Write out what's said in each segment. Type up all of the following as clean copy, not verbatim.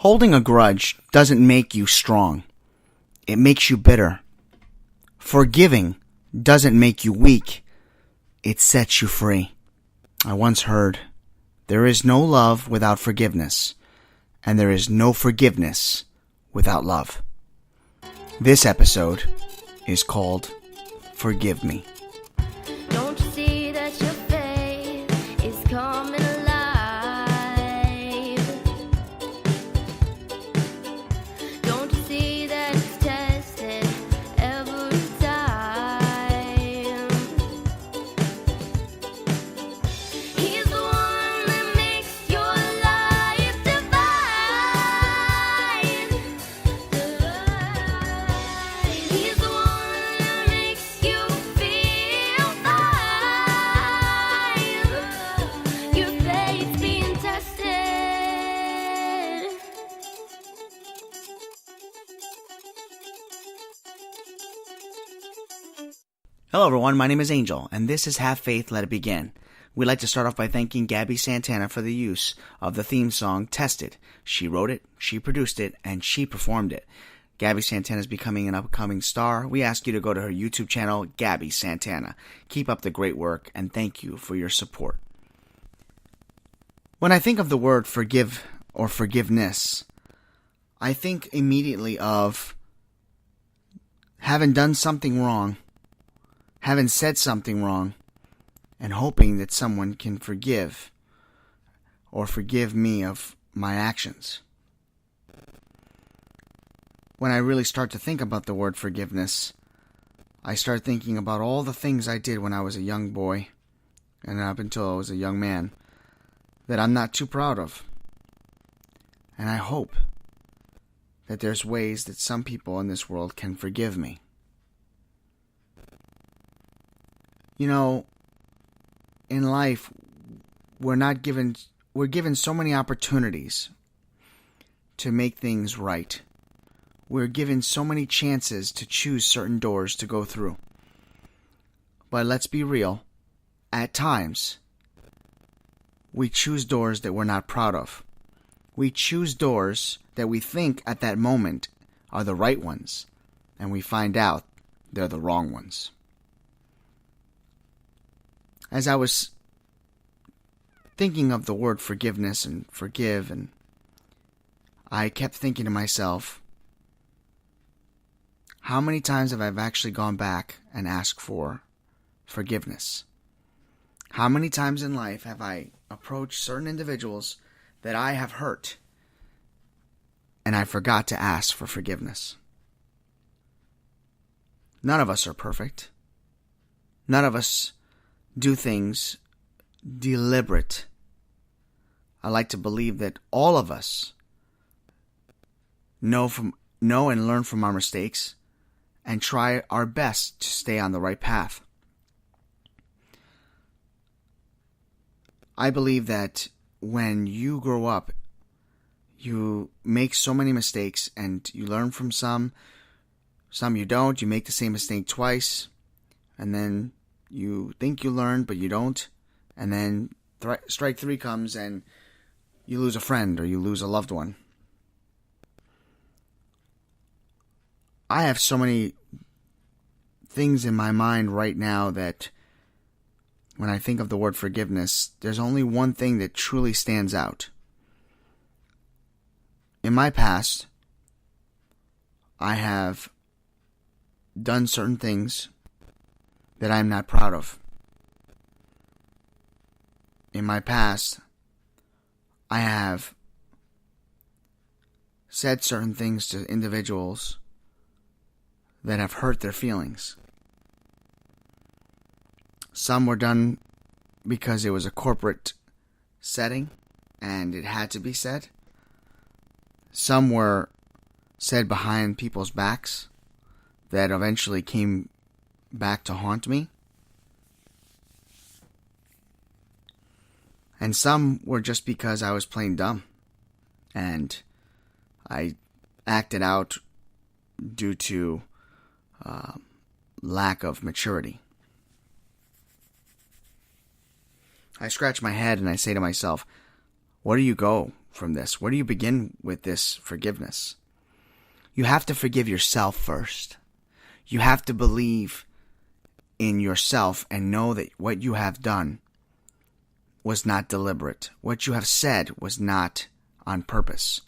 Holding a grudge doesn't make you strong. It makes you bitter. Forgiving doesn't make you weak. It sets you free. I once heard, there is no love without forgiveness, and there is no forgiveness without love. This episode is called Forgive Me. Don't you see that your faith is coming alive? Don't you see that it's tested every time? He's the one that makes your life divine. He's the one that makes you feel fine. Your faith's being tested. Hello everyone, my name is Angel, and this is Have Faith, Let It Begin. We'd like to start off by thanking GABBIE Santana for the use of the theme song, Tested. She wrote it, she produced it, and she performed it. GABBIE Santana is becoming an upcoming star. We ask you to go to her YouTube channel, GABBIE Santana. Keep up the great work, and thank you for your support. When I think of the word forgive or forgiveness, I think immediately of having done something wrong, having said something wrong, and hoping that someone can forgive or forgive me of my actions. When I really start to think about the word forgiveness, I start thinking about all the things I did when I was a young boy and up until I was a young man that I'm not too proud of. And I hope that there's ways that some people in this world can forgive me. You know, in life, we're given so many opportunities to make things right. We're given so many chances to choose certain doors to go through. But let's be real, at times, we choose doors that we're not proud of. We choose doors that we think at that moment are the right ones, and we find out they're the wrong ones. As I was thinking of the word forgiveness and forgive, and I kept thinking to myself, how many times have I actually gone back and asked for forgiveness? How many times in life have I approached certain individuals that I have hurt and I forgot to ask for forgiveness? None of us are perfect. None of us do things deliberate. I like to believe that all of us know and learn from our mistakes and try our best to stay on the right path. I believe that when you grow up, you make so many mistakes and you learn from some you don't. You make the same mistake twice, and then you think you learned, but you don't. And then strike three comes and you lose a friend or you lose a loved one. I have so many things in my mind right now that when I think of the word forgiveness, there's only one thing that truly stands out. In my past, I have done certain things that I'm not proud of. In my past, I have said certain things to individuals that have hurt their feelings. Some were done because it was a corporate setting and it had to be said. Some were said behind people's backs that eventually came back to haunt me. And some were just because I was plain dumb and I acted out due to lack of maturity. I scratch my head and I say to myself, where do you go from this? Where do you begin with this forgiveness? You have to forgive yourself first. You have to believe in yourself and know that what you have done was not deliberate. What you have said was not on purpose.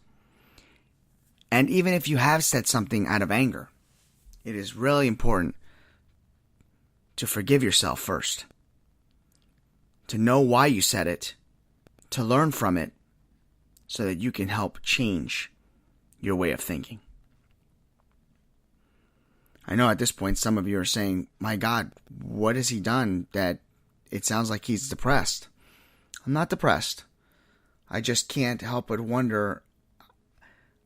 And even if you have said something out of anger, it is really important to forgive yourself first. To know why you said it, to learn from it, so that you can help change your way of thinking. I know at this point some of you are saying, my God, what has he done that it sounds like he's depressed? I'm not depressed. I just can't help but wonder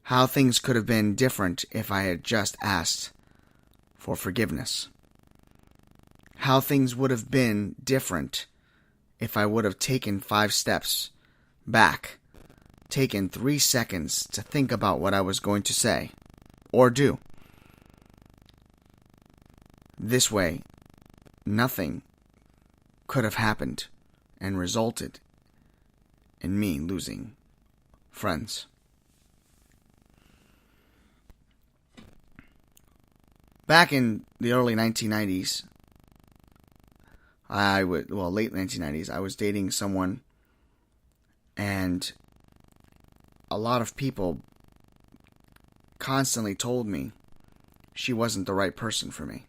how things could have been different if I had just asked for forgiveness. How things would have been different if I would have taken 5 steps back, taken 3 seconds to think about what I was going to say or do. This way, nothing could have happened and resulted in me losing friends. Back in the early 1990s, late 1990s, I was dating someone, and a lot of people constantly told me she wasn't the right person for me.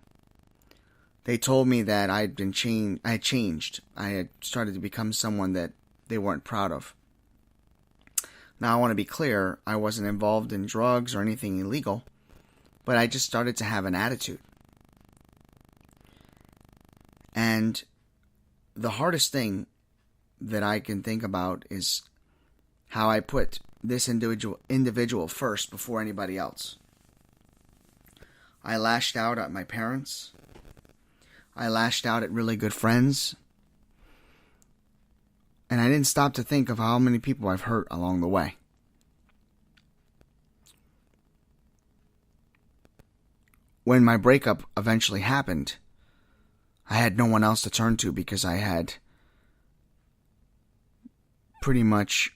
They told me that I had changed. I had started to become someone that they weren't proud of. Now, I want to be clear, I wasn't involved in drugs or anything illegal, but I just started to have an attitude. And the hardest thing that I can think about is how I put this individual first before anybody else. I lashed out at my parents. I lashed out at really good friends. And I didn't stop to think of how many people I've hurt along the way. When my breakup eventually happened, I had no one else to turn to because I had pretty much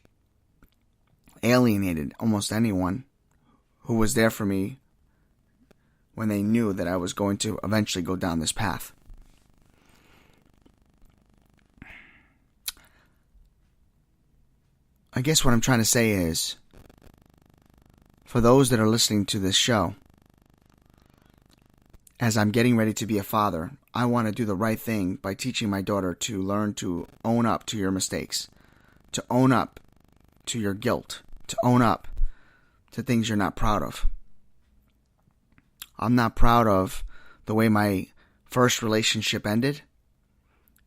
alienated almost anyone who was there for me when they knew that I was going to eventually go down this path. I guess what I'm trying to say is, for those that are listening to this show, as I'm getting ready to be a father, I want to do the right thing by teaching my daughter to learn to own up to your mistakes, to own up to your guilt, to own up to things you're not proud of. I'm not proud of the way my first relationship ended.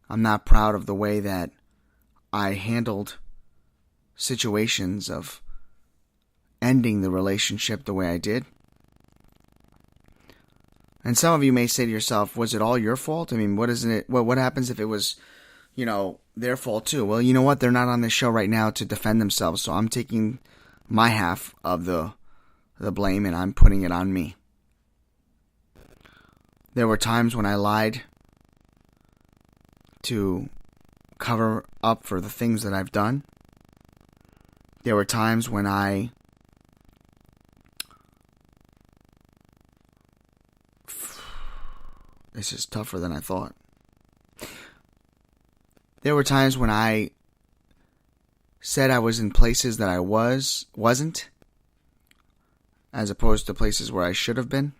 I'm not proud of the way that I handled situations of ending the relationship the way I did. And some of you may say to yourself, was it all your fault? I mean, what happens if it was, their fault too? Well, you know what? They're not on this show right now to defend themselves, so I'm taking my half of the blame and I'm putting it on me. There were times when I lied to cover up for the things that I've done. There were times when this is tougher than I thought. There were times when I said I was in places that I wasn't, as opposed to places where I should have been.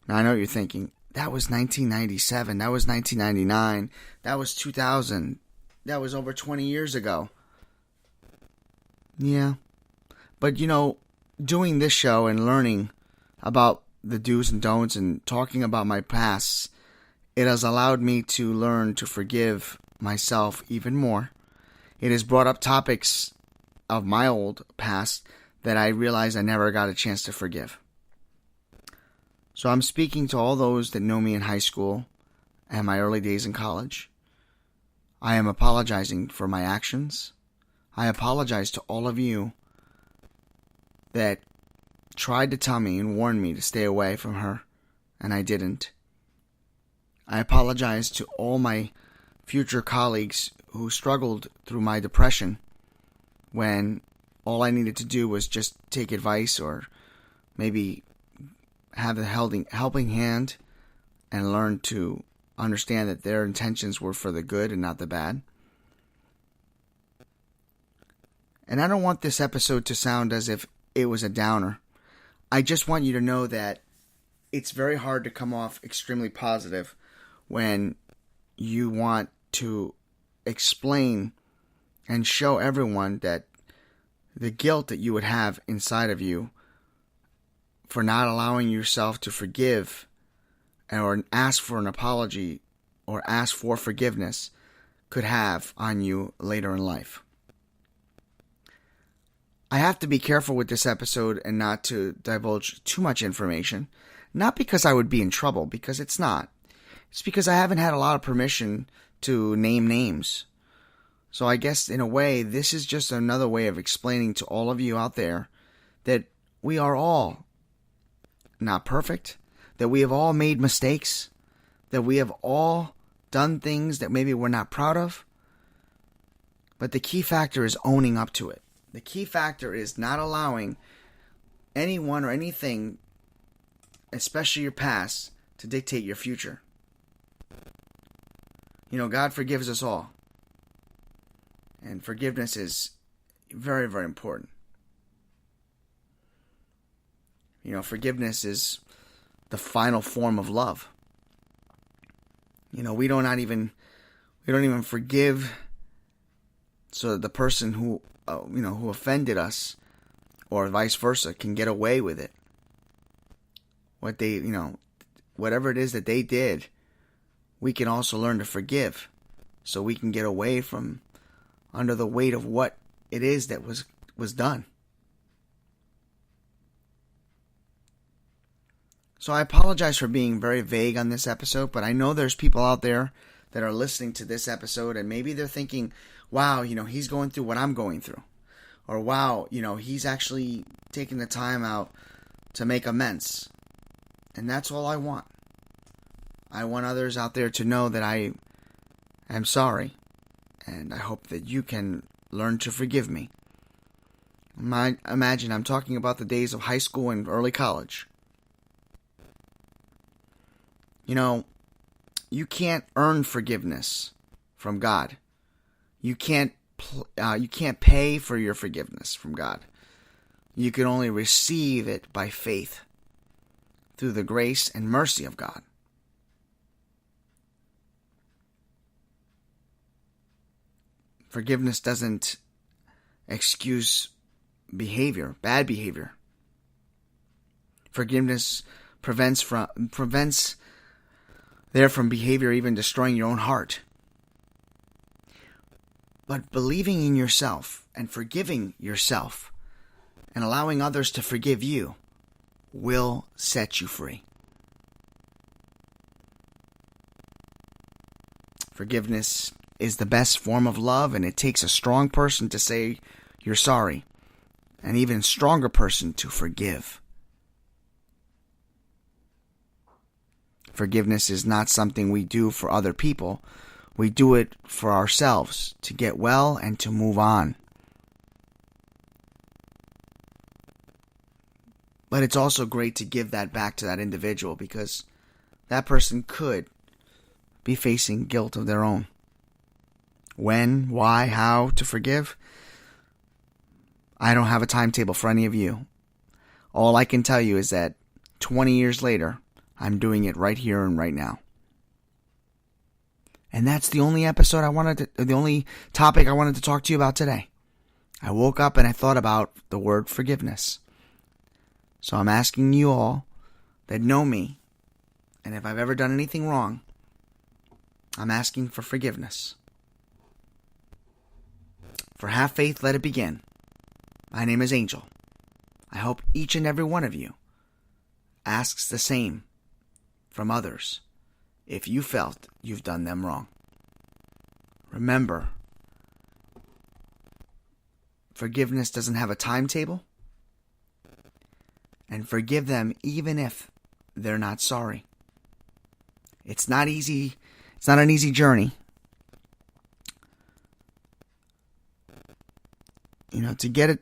Now I know what you're thinking, that was 1997, that was 1999, that was 2000, that was over 20 years ago. Yeah. But doing this show and learning about the do's and don'ts and talking about my past, it has allowed me to learn to forgive myself even more. It has brought up topics of my old past that I realized I never got a chance to forgive. So I'm speaking to all those that know me in high school and my early days in college. I am apologizing for my actions. I apologize to all of you that tried to tell me and warn me to stay away from her, and I didn't. I apologize to all my future colleagues who struggled through my depression when all I needed to do was just take advice or maybe have a helping hand and learn to understand that their intentions were for the good and not the bad. And I don't want this episode to sound as if it was a downer. I just want you to know that it's very hard to come off extremely positive when you want to explain and show everyone that the guilt that you would have inside of you for not allowing yourself to forgive or ask for an apology or ask for forgiveness could have on you later in life. I have to be careful with this episode and not to divulge too much information. Not because I would be in trouble, because it's not. It's because I haven't had a lot of permission to name names. So I guess in a way, this is just another way of explaining to all of you out there that we are all not perfect, that we have all made mistakes, that we have all done things that maybe we're not proud of. But the key factor is owning up to it. The key factor is not allowing anyone or anything, especially your past, to dictate your future. You know, God forgives us all. And forgiveness is very, very important. You know, forgiveness is the final form of love. You know, we don't even forgive so that the person who who offended us or vice versa can get away with it. Whatever it is that they did, we can also learn to forgive so we can get away from under the weight of what it is that was done. So I apologize for being very vague on this episode, but I know there's people out there that are listening to this episode and maybe they're thinking, wow, he's going through what I'm going through. Or wow, he's actually taking the time out to make amends. And that's all I want. I want others out there to know that I am sorry. And I hope that you can learn to forgive me. Imagine I'm talking about the days of high school and early college. You can't earn forgiveness from God. You can't pay for your forgiveness from God. You can only receive it by faith through the grace and mercy of God. Forgiveness doesn't excuse bad behavior. Forgiveness prevents from behavior even destroying your own heart. But believing in yourself and forgiving yourself and allowing others to forgive you will set you free. Forgiveness is the best form of love, and it takes a strong person to say you're sorry, and even stronger person to forgive. Forgiveness is not something we do for other people. We do it for ourselves to get well and to move on. But it's also great to give that back to that individual because that person could be facing guilt of their own. When, why, how to forgive? I don't have a timetable for any of you. All I can tell you is that 20 years later, I'm doing it right here and right now. And that's the only the only topic I wanted to talk to you about today. I woke up and I thought about the word forgiveness. So I'm asking you all that know me, and if I've ever done anything wrong, I'm asking for forgiveness. For have faith, let it begin. My name is Angel. I hope each and every one of you asks the same from others if you felt you've done them wrong. Remember, forgiveness doesn't have a timetable, and forgive them even if they're not sorry. It's not easy. It's not an easy journey. to get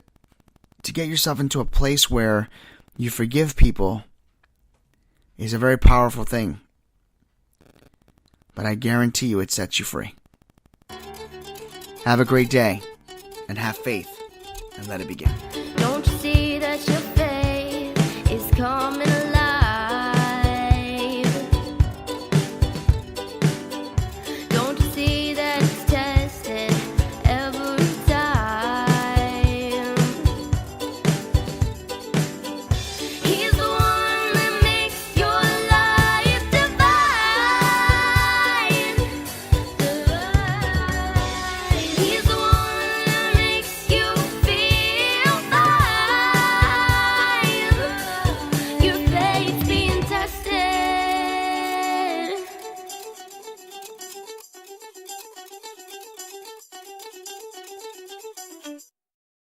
yourself into a place where you forgive people is a very powerful thing. But I guarantee you it sets you free. Have a great day, and have faith, and let it begin. Don't you see that your faith is coming alive?